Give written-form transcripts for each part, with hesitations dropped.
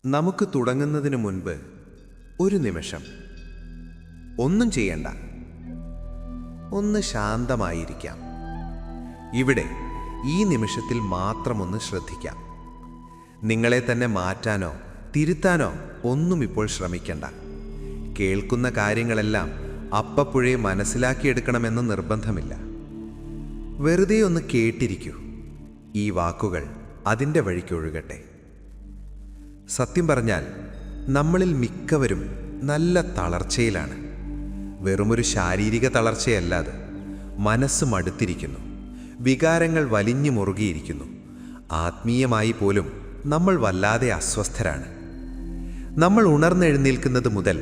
നമുക്ക് തുടങ്ങുന്നതിന് മുൻപ് ഒരു നിമിഷം ഒന്നും ചെയ്യണ്ട, ഒന്ന് ശാന്തമായിരിക്കാം. ഇവിടെ ഈ നിമിഷത്തിൽ മാത്രമൊന്ന് ശ്രദ്ധിക്കാം. നിങ്ങളെ തന്നെ മാറ്റാനോ തിരുത്താനോ ഒന്നും ഇപ്പോൾ ശ്രമിക്കണ്ട. കേൾക്കുന്ന കാര്യങ്ങളെല്ലാം അപ്പപ്പോഴേ മനസ്സിലാക്കിയെടുക്കണമെന്ന് നിർബന്ധമില്ല. വെറുതെ ഒന്ന് കേട്ടിരിക്കൂ. ഈ വാക്കുകൾ അതിൻ്റെ വഴിക്കൊഴുകട്ടെ. സത്യം പറഞ്ഞാൽ നമ്മളിൽ മിക്കവരും നല്ല തളർച്ചയിലാണ്. വെറുമൊരു ശാരീരിക തളർച്ചയല്ല അത്. മനസ്സ് മടുത്തിരിക്കുന്നു, വികാരങ്ങൾ വലിഞ്ഞു മുറുകിയിരിക്കുന്നു. ആത്മീയമായി പോലും നമ്മൾ വല്ലാതെ അസ്വസ്ഥരാണ്. നമ്മൾ ഉണർന്നെഴുന്നേൽക്കുന്നത് മുതൽ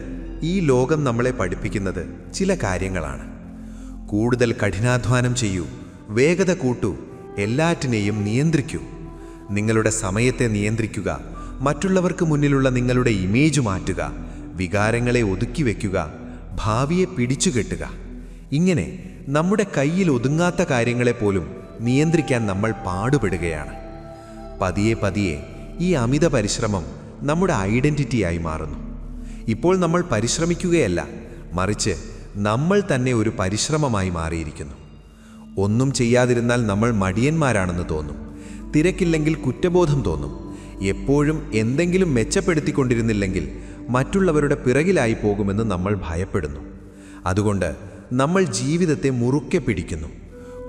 ഈ ലോകം നമ്മളെ പഠിപ്പിക്കുന്നത് ചില കാര്യങ്ങളാണ്. കൂടുതൽ കഠിനാധ്വാനം ചെയ്യൂ, വേഗത കൂട്ടൂ, എല്ലാറ്റിനെയും നിയന്ത്രിക്കൂ. നിങ്ങളുടെ സമയത്തെ നിയന്ത്രിക്കുക, മറ്റുള്ളവർക്ക് മുന്നിലുള്ള നിങ്ങളുടെ ഇമേജ് മാറ്റുക, വികാരങ്ങളെ ഒതുക്കി വയ്ക്കുക, ഭാവിയെ പിടിച്ചുകെട്ടുക. ഇങ്ങനെ നമ്മുടെ കയ്യിൽ ഒതുങ്ങാത്ത കാര്യങ്ങളെപ്പോലും നിയന്ത്രിക്കാൻ നമ്മൾ പാടുപെടുകയാണ്. പതിയെ പതിയെ ഈ അമിത പരിശ്രമം നമ്മുടെ ഐഡന്റിറ്റിയായി മാറുന്നു. ഇപ്പോൾ നമ്മൾ പരിശ്രമിക്കുകയല്ല, മറിച്ച് നമ്മൾ തന്നെ ഒരു പരിശ്രമമായി മാറിയിരിക്കുന്നു. ഒന്നും ചെയ്യാതിരുന്നാൽ നമ്മൾ മടിയന്മാരാണെന്ന് തോന്നും. തിരക്കില്ലെങ്കിൽ കുറ്റബോധം തോന്നും. എപ്പോഴും എന്തെങ്കിലും മെച്ചപ്പെടുത്തിക്കൊണ്ടിരുന്നില്ലെങ്കിൽ മറ്റുള്ളവരുടെ പിറകിലായി പോകുമെന്ന് നമ്മൾ ഭയപ്പെടുന്നു. അതുകൊണ്ട് നമ്മൾ ജീവിതത്തെ മുറുക്കെ പിടിക്കുന്നു,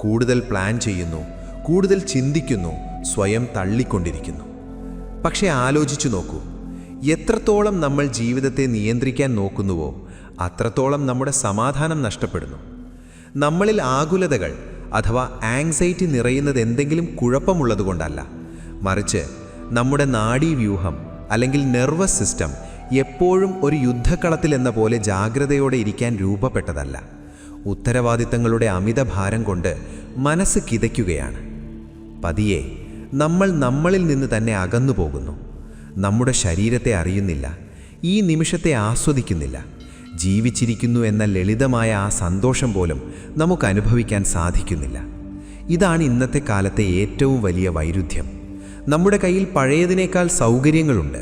കൂടുതൽ പ്ലാൻ ചെയ്യുന്നു, കൂടുതൽ ചിന്തിക്കുന്നു, സ്വയം തള്ളിക്കൊണ്ടിരിക്കുന്നു. പക്ഷേ ആലോചിച്ചു നോക്കൂ, എത്രത്തോളം നമ്മൾ ജീവിതത്തെ നിയന്ത്രിക്കാൻ നോക്കുന്നുവോ അത്രത്തോളം നമ്മുടെ സമാധാനം നഷ്ടപ്പെടുന്നു. നമ്മളിൽ ആകുലതകൾ അഥവാ ആങ്സൈറ്റി നിറയുന്നത് എന്തെങ്കിലും കുഴപ്പമുള്ളതുകൊണ്ടല്ല, മറിച്ച് നമ്മുടെ നാഡീവ്യൂഹം അല്ലെങ്കിൽ നെർവസ് സിസ്റ്റം എപ്പോഴും ഒരു യുദ്ധക്കളത്തിൽ എന്ന പോലെ ജാഗ്രതയോടെ ഇരിക്കാൻ രൂപപ്പെട്ടതല്ല. ഉത്തരവാദിത്തങ്ങളുടെ അമിതഭാരം കൊണ്ട് മനസ്സ് കിതയ്ക്കുകയാണ്. പതിയെ നമ്മൾ നമ്മളിൽ നിന്ന് തന്നെ അകന്നു പോകുന്നു. നമ്മുടെ ശരീരത്തെ അറിയുന്നില്ല, ഈ നിമിഷത്തെ ആസ്വദിക്കുന്നില്ല. ജീവിച്ചിരിക്കുന്നു എന്ന ലളിതമായ ആ സന്തോഷം പോലും നമുക്ക് അനുഭവിക്കാൻ സാധിക്കുന്നില്ല. ഇതാണ് ഇന്നത്തെ കാലത്തെ ഏറ്റവും വലിയ വൈരുദ്ധ്യം. നമ്മുടെ കയ്യിൽ പഴയതിനേക്കാൾ സൗകര്യങ്ങളുണ്ട്,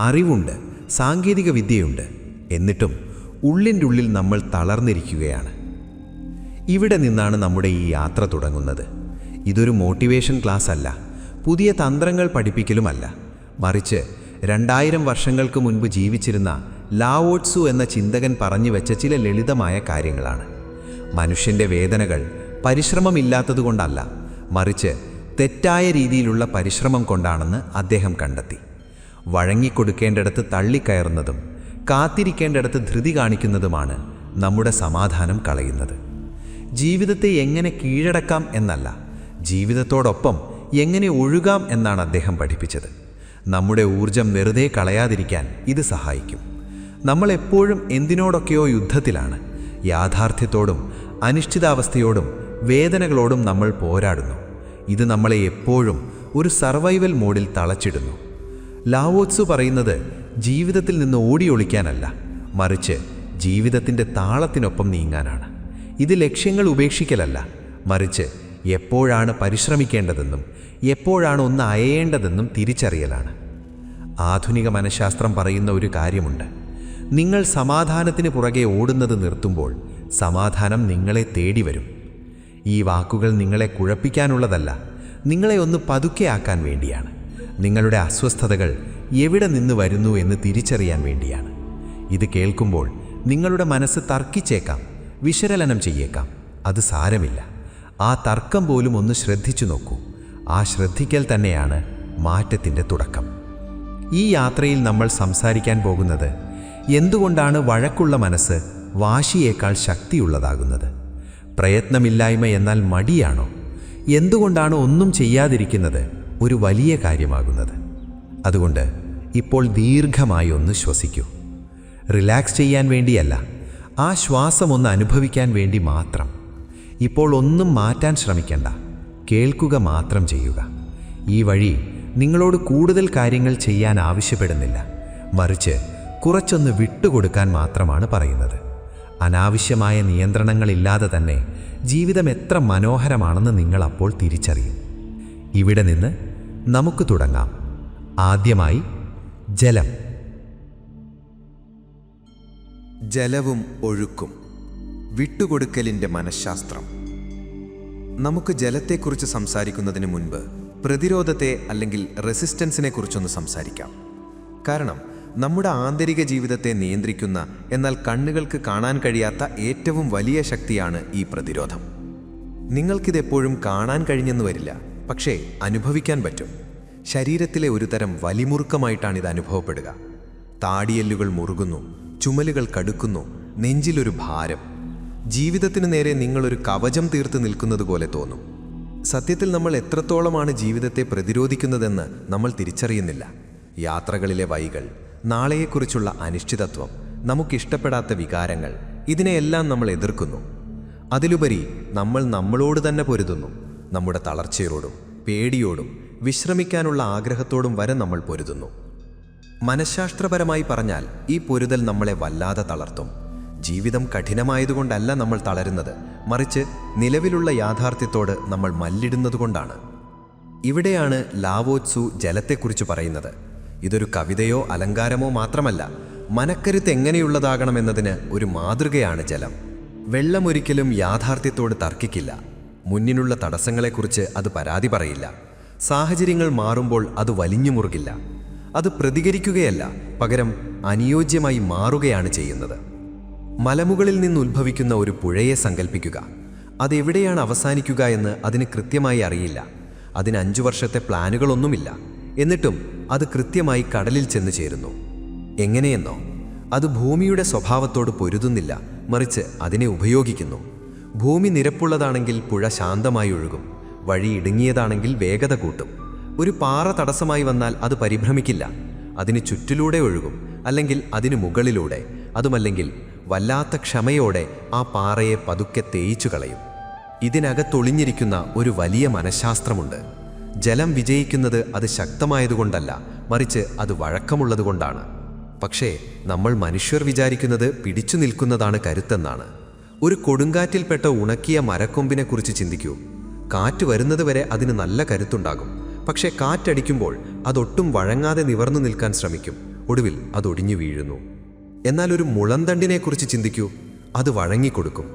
അറിവുണ്ട്, സാങ്കേതിക വിദ്യയുണ്ട്. എന്നിട്ടും ഉള്ളിൻ്റെ ഉള്ളിൽ നമ്മൾ തളർന്നിരിക്കുകയാണ്. ഇവിടെ നിന്നാണ് നമ്മുടെ ഈ യാത്ര തുടങ്ങുന്നത്. ഇതൊരു മോട്ടിവേഷൻ ക്ലാസ് അല്ല, പുതിയ തന്ത്രങ്ങൾ പഠിപ്പിക്കലുമല്ല, മറിച്ച് 2000 വർഷങ്ങൾക്ക് മുൻപ് ജീവിച്ചിരുന്ന ലാവോ ട്സു എന്ന ചിന്തകൻ പറഞ്ഞു വെച്ച ചില ലളിതമായ കാര്യങ്ങളാണ്. മനുഷ്യൻ്റെ വേദനകൾ പരിശ്രമമില്ലാത്തതുകൊണ്ടല്ല, മറിച്ച് തെറ്റായ രീതിയിലുള്ള പരിശ്രമം കൊണ്ടാണെന്ന് അദ്ദേഹം കണ്ടെത്തി. വഴങ്ങിക്കൊടുക്കേണ്ടിടത്ത് തള്ളിക്കയറുന്നതും കാത്തിരിക്കേണ്ടിടത്ത് ധൃതി കാണിക്കുന്നതുമാണ് നമ്മുടെ സമാധാനം കളയുന്നത്. ജീവിതത്തെ എങ്ങനെ കീഴടക്കാം എന്നല്ല, ജീവിതത്തോടൊപ്പം എങ്ങനെ ഒഴുകാം എന്നാണ് അദ്ദേഹം പഠിപ്പിച്ചത്. നമ്മുടെ ഊർജം വെറുതെ കളയാതിരിക്കാൻ ഇത് സഹായിക്കും. നമ്മളെപ്പോഴും എന്തിനോടൊക്കെയോ യുദ്ധത്തിലാണ്. യാഥാർത്ഥ്യത്തോടും അനിശ്ചിതാവസ്ഥയോടും വേദനകളോടും നമ്മൾ പോരാടുന്നു. ഇത് നമ്മളെ എപ്പോഴും ഒരു സർവൈവൽ മോഡിൽ തളച്ചിടുന്നു. ലാവോ ട്സു പറയുന്നത് ജീവിതത്തിൽ നിന്ന് ഓടിയൊളിക്കാനല്ല, മറിച്ച് ജീവിതത്തിൻ്റെ താളത്തിനൊപ്പം നീങ്ങാനാണ്. ഇത് ലക്ഷ്യങ്ങൾ ഉപേക്ഷിക്കലല്ല, മറിച്ച് എപ്പോഴാണ് പരിശ്രമിക്കേണ്ടതെന്നും എപ്പോഴാണ് ഒന്ന് അയയേണ്ടതെന്നും തിരിച്ചറിയലാണ്. ആധുനിക മനഃശാസ്ത്രം പറയുന്ന ഒരു കാര്യമുണ്ട്: നിങ്ങൾ സമാധാനത്തിന് പുറകെ ഓടുന്നത് നിർത്തുമ്പോൾ സമാധാനം നിങ്ങളെ തേടി വരും. ഈ വാക്കുകൾ നിങ്ങളെ കുഴപ്പിക്കാനുള്ളതല്ല, നിങ്ങളെ ഒന്ന് പതുക്കെയാക്കാൻ വേണ്ടിയാണ്. നിങ്ങളുടെ അസ്വസ്ഥതകൾ എവിടെ നിന്ന് വരുന്നു എന്ന് തിരിച്ചറിയാൻ വേണ്ടിയാണ്. ഇത് കേൾക്കുമ്പോൾ നിങ്ങളുടെ മനസ്സ് തർക്കിച്ചേക്കാം, വിശകലനം ചെയ്യേക്കാം. അത് സാരമില്ല. ആ തർക്കം പോലും ഒന്ന് ശ്രദ്ധിച്ചു നോക്കൂ. ആ ശ്രദ്ധിക്കൽ തന്നെയാണ് മാറ്റത്തിൻ്റെ തുടക്കം. ഈ യാത്രയിൽ നമ്മൾ സംസാരിക്കാൻ പോകുന്നത് എന്തുകൊണ്ടാണ് വഴക്കുള്ള മനസ്സ് വാശിയേക്കാൾ ശക്തിയുള്ളതാകുന്നത്? പ്രയത്നമില്ലായ്മ എന്നാൽ മടിയാണോ? എന്തുകൊണ്ടാണ് ഒന്നും ചെയ്യാതിരിക്കുന്നത് ഒരു വലിയ കാര്യമാകുന്നത്? അതുകൊണ്ട് ഇപ്പോൾ ദീർഘമായി ഒന്ന് ശ്വസിക്കൂ. റിലാക്സ് ചെയ്യാൻ വേണ്ടിയല്ല, ആ ശ്വാസം ഒന്ന് അനുഭവിക്കാൻ വേണ്ടി മാത്രം. ഇപ്പോൾ ഒന്നും മാറ്റാൻ ശ്രമിക്കണ്ട, കേൾക്കുക മാത്രം ചെയ്യുക. ഈ വഴി നിങ്ങളോട് കൂടുതൽ കാര്യങ്ങൾ ചെയ്യാൻ ആവശ്യപ്പെടുന്നില്ല, മറിച്ച് കുറച്ചൊന്ന് വിട്ടുകൊടുക്കാൻ മാത്രമാണ് പറയുന്നത്. അനാവശ്യമായ നിയന്ത്രണങ്ങളില്ലാതെ തന്നെ ജീവിതം എത്ര മനോഹരമാണെന്ന് നിങ്ങൾ അപ്പോൾ തിരിച്ചറിയും. ഇവിടെ നിന്ന് നമുക്ക് തുടങ്ങാം. ആദ്യമായി ജലം. ജലവും ഒഴുക്കും. വിട്ടുകൊടുക്കലിൻ്റെ മനഃശാസ്ത്രം. നമുക്ക് ജലത്തെക്കുറിച്ച് സംസാരിക്കുന്നതിന് മുൻപ് പ്രതിരോധത്തെ അല്ലെങ്കിൽ റെസിസ്റ്റൻസിനെ കുറിച്ചൊന്ന് സംസാരിക്കാം. കാരണം നമ്മുടെ ആന്തരിക ജീവിതത്തെ നിയന്ത്രിക്കുന്ന, എന്നാൽ കണ്ണുകൾക്ക് കാണാൻ കഴിയാത്ത ഏറ്റവും വലിയ ശക്തിയാണ് ഈ പ്രതിരോധം. നിങ്ങൾക്കിതെപ്പോഴും കാണാൻ കഴിഞ്ഞെന്ന് വരില്ല, പക്ഷേ അനുഭവിക്കാൻ പറ്റും. ശരീരത്തിലെ ഒരു തരം വലിമുറുക്കമായിട്ടാണ് ഇത് അനുഭവപ്പെടുക. താടിയെല്ലുകൾ മുറുകുന്നു, ചുമലുകൾ കടുക്കുന്നു, നെഞ്ചിലൊരു ഭാരം. ജീവിതത്തിനു നേരെ നിങ്ങളൊരു കവചം തീർത്ത് നിൽക്കുന്നത് പോലെ തോന്നും. സത്യത്തിൽ നമ്മൾ എത്രത്തോളമാണ് ജീവിതത്തെ പ്രതിരോധിക്കുന്നതെന്ന് നമ്മൾ തിരിച്ചറിയുന്നില്ല. യാത്രകളിലെ വഴികൾ, നാളെയെക്കുറിച്ചുള്ള അനിശ്ചിതത്വം, നമുക്കിഷ്ടപ്പെടാത്ത വികാരങ്ങൾ, ഇതിനെയെല്ലാം നമ്മൾ എതിർക്കുന്നു. അതിലുപരി നമ്മൾ നമ്മളോട് തന്നെ പൊരുതുന്നു. നമ്മുടെ തളർച്ചയോടും പേടിയോടും വിശ്രമിക്കാനുള്ള ആഗ്രഹത്തോടും വരെ നമ്മൾ പൊരുതുന്നു. മനഃശാസ്ത്രപരമായി പറഞ്ഞാൽ ഈ പൊരുതൽ നമ്മളെ വല്ലാതെ തളർത്തും. ജീവിതം കഠിനമായതുകൊണ്ടല്ല നമ്മൾ തളരുന്നത്, മറിച്ച് നിലവിലുള്ള യാഥാർത്ഥ്യത്തോട് നമ്മൾ മല്ലിടുന്നതുകൊണ്ടാണ്. ഇവിടെയാണ് ലാവോ ത്സു ജലത്തെക്കുറിച്ച് പറയുന്നത്. ഇതൊരു കവിതയോ അലങ്കാരമോ മാത്രമല്ല, മനക്കരുത്ത് എങ്ങനെയുള്ളതാകണമെന്നതിന് ഒരു മാതൃകയാണ് ജലം. വെള്ളമൊരിക്കലും യാഥാർത്ഥ്യത്തോട് തർക്കിക്കില്ല. മുന്നിലുള്ള തടസ്സങ്ങളെക്കുറിച്ച് അത് പരാതി പറയില്ല. സാഹചര്യങ്ങൾ മാറുമ്പോൾ അത് വലിഞ്ഞു മുറുകില്ല. അത് പ്രതികരിക്കുകയല്ല, പകരം അനുയോജ്യമായി മാറുകയാണ് ചെയ്യുന്നത്. മലമുകളിൽ നിന്ന് ഉത്ഭവിക്കുന്ന ഒരു പുഴയെ സങ്കല്പിക്കുക. അതെവിടെയാണ് അവസാനിക്കുക എന്ന് അതിന് കൃത്യമായി അറിയില്ല. അതിന് 5 വർഷത്തെ പ്ലാനുകളൊന്നുമില്ല. എന്നിട്ടും അത് കൃത്യമായി കടലിൽ ചെന്ന് ചേരുന്നു. എങ്ങനെയെന്നോ? അത് ഭൂമിയുടെ സ്വഭാവത്തോട് പൊരുതുന്നില്ല, മറിച്ച് അതിനെ ഉപയോഗിക്കുന്നു. ഭൂമി നിരപ്പുള്ളതാണെങ്കിൽ പുഴ ശാന്തമായി ഒഴുകും. വഴി ഇടുങ്ങിയതാണെങ്കിൽ വേഗത കൂട്ടും. ഒരു പാറ തടസ്സമായി വന്നാൽ അത് പരിഭ്രമിക്കില്ല. അതിന് ചുറ്റിലൂടെ ഒഴുകും, അല്ലെങ്കിൽ അതിനു മുകളിലൂടെ. അതുമല്ലെങ്കിൽ വല്ലാത്ത ക്ഷമയോടെ ആ പാറയെ പതുക്കെ തേയിച്ചു കളയും. ഇതിനകത്തൊളിഞ്ഞിരിക്കുന്ന ഒരു വലിയ മനഃശാസ്ത്രമുണ്ട്. ജലം വിജയിക്കുന്നത് അത് ശക്തമായതുകൊണ്ടല്ല, മറിച്ച് അത് വഴക്കമുള്ളതുകൊണ്ടാണ്. പക്ഷേ നമ്മൾ മനുഷ്യർ വിചാരിക്കുന്നത് പിടിച്ചു നിൽക്കുന്നതാണ് കരുത്തെന്നാണ്. ഒരു കൊടുങ്കാറ്റിൽപ്പെട്ട ഉണക്കിയ മരക്കൊമ്പിനെക്കുറിച്ച് ചിന്തിക്കൂ. കാറ്റ് വരുന്നത് വരെ അതിന് നല്ല കരുത്തുണ്ടാകും. പക്ഷേ കാറ്റടിക്കുമ്പോൾ അതൊട്ടും വഴങ്ങാതെ നിവർന്നു നിൽക്കാൻ ശ്രമിക്കും. ഒടുവിൽ അതൊടിഞ്ഞു വീഴുന്നു. എന്നാൽ ഒരു മുളന്തണ്ടിനെക്കുറിച്ച് ചിന്തിക്കൂ. അത് വഴങ്ങിക്കൊടുക്കും.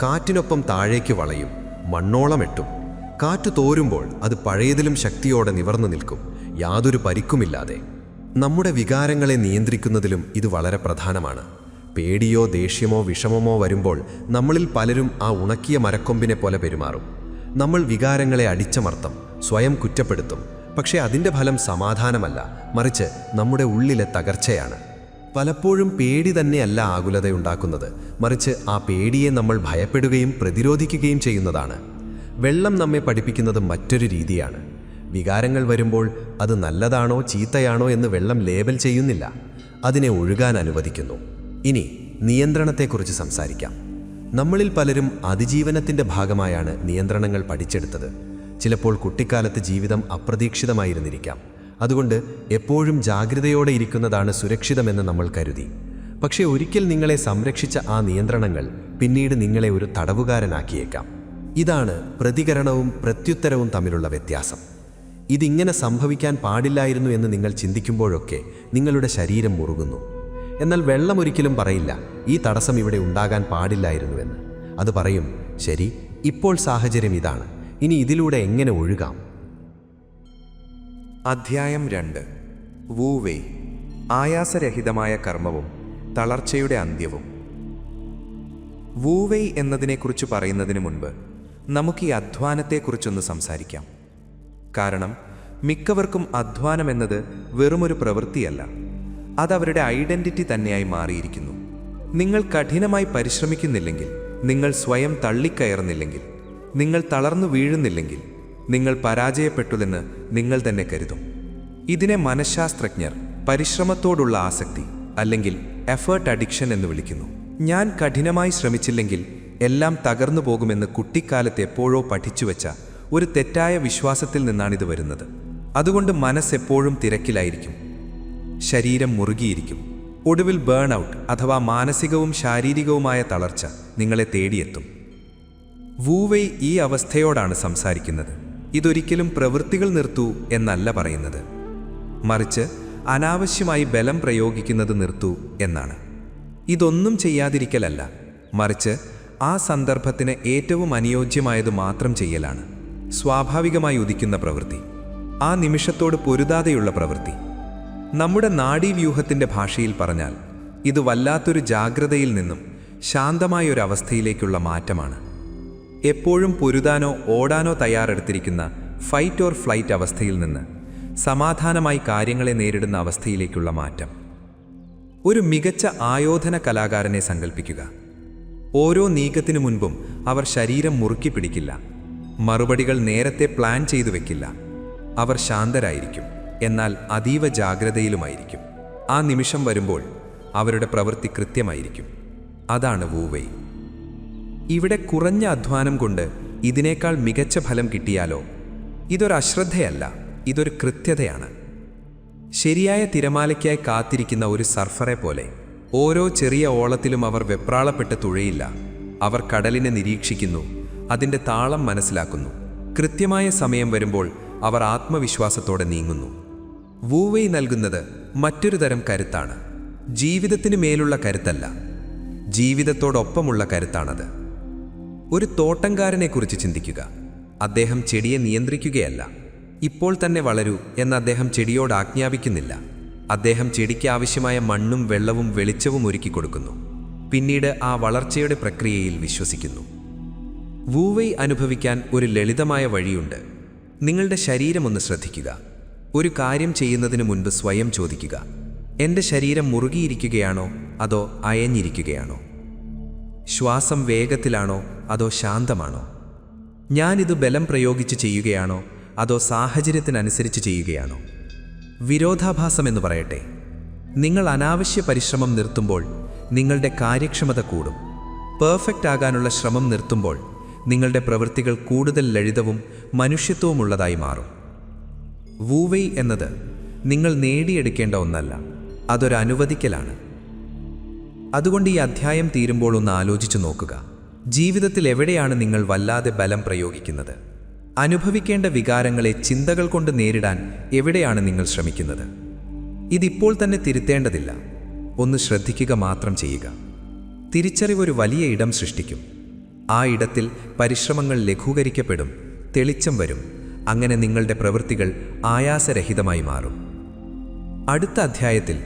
കാറ്റിനൊപ്പം താഴേക്ക് വളയും, മണ്ണോളം എട്ടും. കാറ്റ് തോരുമ്പോൾ അത് പഴയതിലും ശക്തിയോടെ നിവർന്നു നിൽക്കും, യാതൊരു പരിക്കുമില്ലാതെ. നമ്മുടെ വികാരങ്ങളെ നിയന്ത്രിക്കുന്നതിലും ഇത് വളരെ പ്രധാനമാണ്. പേടിയോ ദേഷ്യമോ വിഷമമോ വരുമ്പോൾ നമ്മളിൽ പലരും ആ ഉണക്കിയ മരക്കൊമ്പിനെ പോലെ പെരുമാറും. നമ്മൾ വികാരങ്ങളെ അടിച്ചമർത്തും, സ്വയം കുറ്റപ്പെടുത്തും. പക്ഷേ അതിൻ്റെ ഫലം സമാധാനമല്ല, മറിച്ച് നമ്മുടെ ഉള്ളിലെ തകർച്ചയാണ്. പലപ്പോഴും പേടി തന്നെയല്ല ആകുലതയുണ്ടാക്കുന്നത്, മറിച്ച് ആ പേടിയെ നമ്മൾ ഭയപ്പെടുകയും പ്രതിരോധിക്കുകയും ചെയ്യുന്നതാണ്. വെള്ളം നമ്മെ പഠിപ്പിക്കുന്നത് മറ്റൊരു രീതിയാണ്. വികാരങ്ങൾ വരുമ്പോൾ അത് നല്ലതാണോ ചീത്തയാണോ എന്ന് വെള്ളം ലേബൽ ചെയ്യുന്നില്ല, അതിനെ ഒഴുകാൻ അനുവദിക്കുന്നു. ഇനി നിയന്ത്രണത്തെക്കുറിച്ച് സംസാരിക്കാം. നമ്മളിൽ പലരും അതിജീവനത്തിൻ്റെ ഭാഗമായാണ് നിയന്ത്രണങ്ങൾ പഠിച്ചെടുത്തത്. ചിലപ്പോൾ കുട്ടിക്കാലത്ത് ജീവിതം അപ്രതീക്ഷിതമായിരുന്നിരിക്കാം. അതുകൊണ്ട് എപ്പോഴും ജാഗ്രതയോടെ ഇരിക്കുന്നതാണ് സുരക്ഷിതമെന്ന് നമ്മൾ കരുതി. പക്ഷേ ഒരിക്കൽ നിങ്ങളെ സംരക്ഷിച്ച ആ നിയന്ത്രണങ്ങൾ പിന്നീട് നിങ്ങളെ ഒരു തടവുകാരനാക്കിയേക്കാം. ഇതാണ് പ്രതികരണവും പ്രത്യുത്തരവും തമ്മിലുള്ള വ്യത്യാസം. ഇതിങ്ങനെ സംഭവിക്കാൻ പാടില്ലായിരുന്നു എന്ന് നിങ്ങൾ ചിന്തിക്കുമ്പോഴൊക്കെ നിങ്ങളുടെ ശരീരം മുറുകുന്നു. എന്നാൽ വെള്ളം ഒരിക്കലും പറയില്ല, ഈ തടസ്സം ഇവിടെ ഉണ്ടാകാൻ പാടില്ലായിരുന്നുവെന്ന്. അത് പറയും, ശരി, ഇപ്പോൾ സാഹചര്യം ഇതാണ്, ഇനി ഇതിലൂടെ എങ്ങനെ ഒഴുകാം. അധ്യായം 2. വൂ വെയ്. ആയാസരഹിതമായ കർമ്മവും തളർച്ചയുടെ അന്ത്യവും. വൂ വെയ് എന്നതിനെക്കുറിച്ച് പറയുന്നതിന് മുൻപ് നമുക്ക് ഈ അധ്വാനത്തെക്കുറിച്ചൊന്ന് സംസാരിക്കാം. കാരണം മിക്കവർക്കും അധ്വാനം എന്നത് വെറുമൊരു പ്രവൃത്തിയല്ല, അതവരുടെ ഐഡന്റിറ്റി തന്നെയായി മാറിയിരിക്കുന്നു. നിങ്ങൾ കഠിനമായി പരിശ്രമിക്കുന്നില്ലെങ്കിൽ, നിങ്ങൾ സ്വയം തള്ളിക്കയറുന്നില്ലെങ്കിൽ, നിങ്ങൾ തളർന്നു വീഴുന്നില്ലെങ്കിൽ, നിങ്ങൾ പരാജയപ്പെട്ടുവെന്ന് നിങ്ങൾ തന്നെ കരുതും. ഇതിനെ മനഃശാസ്ത്രജ്ഞർ പരിശ്രമത്തോടുള്ള ആസക്തി അല്ലെങ്കിൽ എഫേർട്ട് അഡിക്ഷൻ എന്ന് വിളിക്കുന്നു. ഞാൻ കഠിനമായി ശ്രമിച്ചില്ലെങ്കിൽ എല്ലാം തകർന്നു പോകുമെന്ന് കുട്ടിക്കാലത്ത് എപ്പോഴോ പഠിച്ചുവെച്ച ഒരു തെറ്റായ വിശ്വാസത്തിൽ നിന്നാണിത് വരുന്നത്. അതുകൊണ്ട് മനസ്സെപ്പോഴും തിരക്കിലായിരിക്കും, ശരീരം മുറുകിയിരിക്കും. ഒടുവിൽ ബേൺ ഔട്ട് അഥവാ മാനസികവും ശാരീരികവുമായ തളർച്ച നിങ്ങളെ തേടിയെത്തും. വൂ വെയ് ഈ അവസ്ഥയോടാണ് സംസാരിക്കുന്നത്. ഇതൊരിക്കലും പ്രവൃത്തികൾ നിർത്തൂ എന്നല്ല പറയുന്നത്, മറിച്ച് അനാവശ്യമായി ബലം പ്രയോഗിക്കുന്നത് നിർത്തൂ എന്നാണ്. ഇതൊന്നും ചെയ്യാതിരിക്കലല്ല, മറിച്ച് ആ സന്ദർഭത്തിന് ഏറ്റവും അനുയോജ്യമായത് മാത്രം ചെയ്യലാണ്. സ്വാഭാവികമായി ഉദിക്കുന്ന പ്രവൃത്തി, ആ നിമിഷത്തോട് പൊരുതാതെയുള്ള പ്രവൃത്തി. നമ്മുടെ നാഡീവ്യൂഹത്തിൻ്റെ ഭാഷയിൽ പറഞ്ഞാൽ ഇത് വല്ലാത്തൊരു ജാഗ്രതയിൽ നിന്നും ശാന്തമായൊരവസ്ഥയിലേക്കുള്ള മാറ്റമാണ്. എപ്പോഴും പൊരുതാനോ ഓടാനോ തയ്യാറെടുത്തിരിക്കുന്ന ഫൈറ്റ് ഓർ ഫ്ലൈറ്റ് അവസ്ഥയിൽ നിന്ന് സമാധാനമായി കാര്യങ്ങളെ നേരിടുന്ന അവസ്ഥയിലേക്കുള്ള മാറ്റം. ഒരു മികച്ച ആയോധന കലാകാരനെ സങ്കല്പിക്കുക. ഓരോ നീക്കത്തിനു മുൻപും അവർ ശരീരം മുറുക്കി പിടിക്കില്ല, മറുപടികൾ നേരത്തെ പ്ലാൻ ചെയ്തു വെക്കില്ല. അവർ ശാന്തരായിരിക്കും, എന്നാൽ അതീവ ജാഗ്രതയിലുമായിരിക്കും. ആ നിമിഷം വരുമ്പോൾ അവരുടെ പ്രവൃത്തി കൃത്യമായിരിക്കും. അതാണ് വൂവൈ. ഇവിടെ കുറഞ്ഞ അധ്വാനം കൊണ്ട് ഇതിനേക്കാൾ മികച്ച ഫലം കിട്ടിയാലോ? ഇതൊരു അശ്രദ്ധയല്ല, ഇതൊരു കൃത്യതയാണ്. ശരിയായ തിരമാലയ്ക്കായി കാത്തിരിക്കുന്ന ഒരു സർഫറെ പോലെ ഓരോ ചെറിയ ഓളത്തിലും അവർ വെപ്രാളപ്പെട്ട് തുഴയില്ല. അവർ കടലിനെ നിരീക്ഷിക്കുന്നു, അതിൻ്റെ താളം മനസ്സിലാക്കുന്നു. കൃത്യമായ സമയം വരുമ്പോൾ അവർ ആത്മവിശ്വാസത്തോടെ നീങ്ങുന്നു. വൂവൈ നൽകുന്നത് മറ്റൊരു തരം കരുത്താണ്. ജീവിതത്തിന് മേലുള്ള കരുത്തല്ല, ജീവിതത്തോടൊപ്പമുള്ള കരുത്താണത്. ഒരു തോട്ടംകാരനെക്കുറിച്ച് ചിന്തിക്കുക. അദ്ദേഹം ചെടിയെ നിയന്ത്രിക്കുകയല്ല. ഇപ്പോൾ തന്നെ വളരൂ എന്ന് അദ്ദേഹം ചെടിയോട് ആജ്ഞാപിക്കുന്നില്ല. അദ്ദേഹം ചെടിക്ക് ആവശ്യമായ മണ്ണും വെള്ളവും വെളിച്ചവും ഒരുക്കി കൊടുക്കുന്നു. പിന്നീട് ആ വളർച്ചയുടെ പ്രക്രിയയിൽ വിശ്വസിക്കുന്നു. വൂവൈ അനുഭവിക്കാൻ ഒരു ലളിതമായ വഴിയുണ്ട്. നിങ്ങളുടെ ശരീരം ഒന്ന് ശ്രദ്ധിക്കുക. ഒരു കാര്യം ചെയ്യുന്നതിന് മുൻപ് സ്വയം ചോദിക്കുക, എൻ്റെ ശരീരം മുറുകിയിരിക്കുകയാണോ അതോ അയഞ്ഞിരിക്കുകയാണോ? ശ്വാസം വേഗത്തിലാണോ അതോ ശാന്തമാണോ? ഞാനിത് ബലം പ്രയോഗിച്ച് ചെയ്യുകയാണോ അതോ സാഹചര്യത്തിനനുസരിച്ച് ചെയ്യുകയാണോ? വിരോധാഭാസമെന്ന് പറയട്ടെ, നിങ്ങൾ അനാവശ്യ പരിശ്രമം നിർത്തുമ്പോൾ നിങ്ങളുടെ കാര്യക്ഷമത കൂടും. പെർഫെക്റ്റ് ആകാനുള്ള ശ്രമം നിർത്തുമ്പോൾ നിങ്ങളുടെ പ്രവൃത്തികൾ കൂടുതൽ ലളിതവും മനുഷ്യത്വവുമുള്ളതായി മാറും. വൂവൈ എന്നത് നിങ്ങൾ നേടിയെടുക്കേണ്ട ഒന്നല്ല, അതൊരു അനുവദിക്കലാണ്. അതുകൊണ്ട് ഈ അധ്യായം തീരുമ്പോൾ ഒന്ന് ആലോചിച്ചു നോക്കുക. ജീവിതത്തിൽ എവിടെയാണ് നിങ്ങൾ വല്ലാതെ ബലം പ്രയോഗിക്കുന്നത്? അനുഭവിക്കേണ്ട വികാരങ്ങളെ ചിന്തകൾ കൊണ്ട് നേരിടാൻ എവിടെയാണ് നിങ്ങൾ ശ്രമിക്കുന്നത്? ഇതിപ്പോൾ തന്നെ തിരുത്തേണ്ടതില്ല, ഒന്ന് ശ്രദ്ധിക്കുക മാത്രം ചെയ്യുക. തിരിച്ചറിവൊരു വലിയ ഇടം സൃഷ്ടിക്കും. ആ ഇടത്തിൽ പരിശ്രമങ്ങൾ ലഘൂകരിക്കപ്പെടും, തെളിച്ചം വരും. അങ്ങനെ നിങ്ങളുടെ പ്രവൃത്തികൾ ആയാസരഹിതമായി മാറും. അടുത്ത അധ്യായത്തിൽ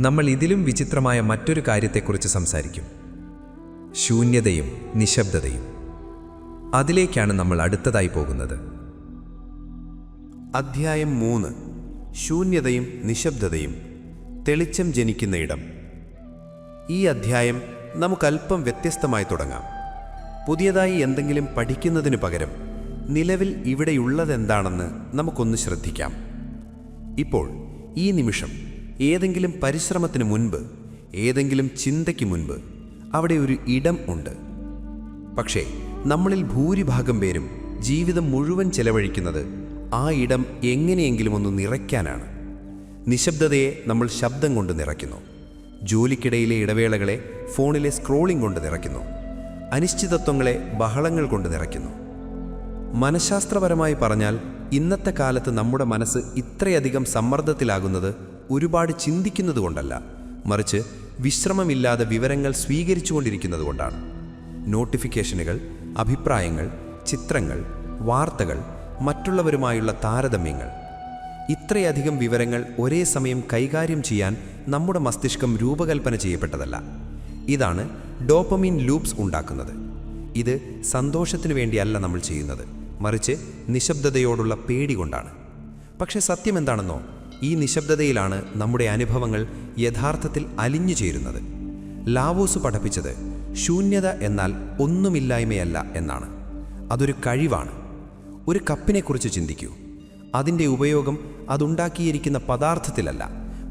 നമ്മൾ ഇതിലും വിചിത്രമായ മറ്റൊരു കാര്യത്തെക്കുറിച്ച് സംസാരിക്കും. ശൂന്യതയും നിശബ്ദതയും. അതിലേക്കാണ് നമ്മൾ അടുത്തതായി പോകുന്നത്. അധ്യായം 3. ശൂന്യതയും നിശബ്ദതയും. തെളിച്ചം ജനിക്കുന്ന ഇടം. ഈ അധ്യായം നമുക്കല്പം വ്യത്യസ്തമായി തുടങ്ങാം. പുതിയതായി എന്തെങ്കിലും പഠിക്കുന്നതിനു പകരം നിലവിൽ ഇവിടെയുള്ളതെന്താണെന്ന് നമുക്കൊന്ന് ശ്രദ്ധിക്കാം. ഇപ്പോൾ ഈ നിമിഷം ഏതെങ്കിലും പരിശ്രമത്തിന് മുൻപ്, ഏതെങ്കിലും ചിന്തയ്ക്ക് മുൻപ് അവിടെ ഒരു ഇടം ഉണ്ട്. പക്ഷേ നമ്മളിൽ ഭൂരിഭാഗം പേരും ജീവിതം മുഴുവൻ ചെലവഴിക്കുന്നത് ആ ഇടം എങ്ങനെയെങ്കിലും ഒന്ന് നിറയ്ക്കാനാണ്. നിശബ്ദതയെ നമ്മൾ ശബ്ദം കൊണ്ട് നിറയ്ക്കുന്നു. ജോലിക്കിടയിലെ ഇടവേളകളെ ഫോണിലെ സ്ക്രോളിംഗ് കൊണ്ട് നിറയ്ക്കുന്നു. അനിശ്ചിതത്വങ്ങളെ ബഹളങ്ങൾ കൊണ്ട് നിറയ്ക്കുന്നു. മനഃശാസ്ത്രപരമായി പറഞ്ഞാൽ ഇന്നത്തെ കാലത്ത് നമ്മുടെ മനസ്സ് ഇത്രയധികം സമ്മർദ്ദത്തിലാകുന്നത് ഒരുപാട് ചിന്തിക്കുന്നത് കൊണ്ടല്ല, മറിച്ച് വിശ്രമമില്ലാതെ വിവരങ്ങൾ സ്വീകരിച്ചുകൊണ്ടിരിക്കുന്നത് കൊണ്ടാണ്. നോട്ടിഫിക്കേഷനുകൾ, അഭിപ്രായങ്ങൾ, ചിത്രങ്ങൾ, വാർത്തകൾ, മറ്റുള്ളവരുമായുള്ള താരതമ്യങ്ങൾ. ഇത്രയധികം വിവരങ്ങൾ ഒരേ സമയം കൈകാര്യം ചെയ്യാൻ നമ്മുടെ മസ്തിഷ്കം രൂപകൽപ്പന ചെയ്യപ്പെട്ടതല്ല. ഇതാണ് ഡോപ്പമീൻ ലൂപ്സ് ഉണ്ടാക്കുന്നത്. ഇത് സന്തോഷത്തിനു വേണ്ടിയല്ല നമ്മൾ ചെയ്യുന്നത്, മറിച്ച് നിശബ്ദതയോടുള്ള പേടി കൊണ്ടാണ്. പക്ഷേ സത്യം എന്താണെന്നോ, ഈ നിശബ്ദതയിലാണ് നമ്മുടെ അനുഭവങ്ങൾ യഥാർത്ഥത്തിൽ അലിഞ്ഞു ചേരുന്നത്. ലാവോസ് പഠിപ്പിച്ചത് ശൂന്യത എന്നാൽ ഒന്നുമില്ലായ്മയല്ല എന്നാണ്. അതൊരു കഴിവാണ്. ഒരു കപ്പിനെക്കുറിച്ച് ചിന്തിക്കൂ. അതിൻ്റെ ഉപയോഗം അതുണ്ടാക്കിയിരിക്കുന്ന പദാർത്ഥത്തിലല്ല,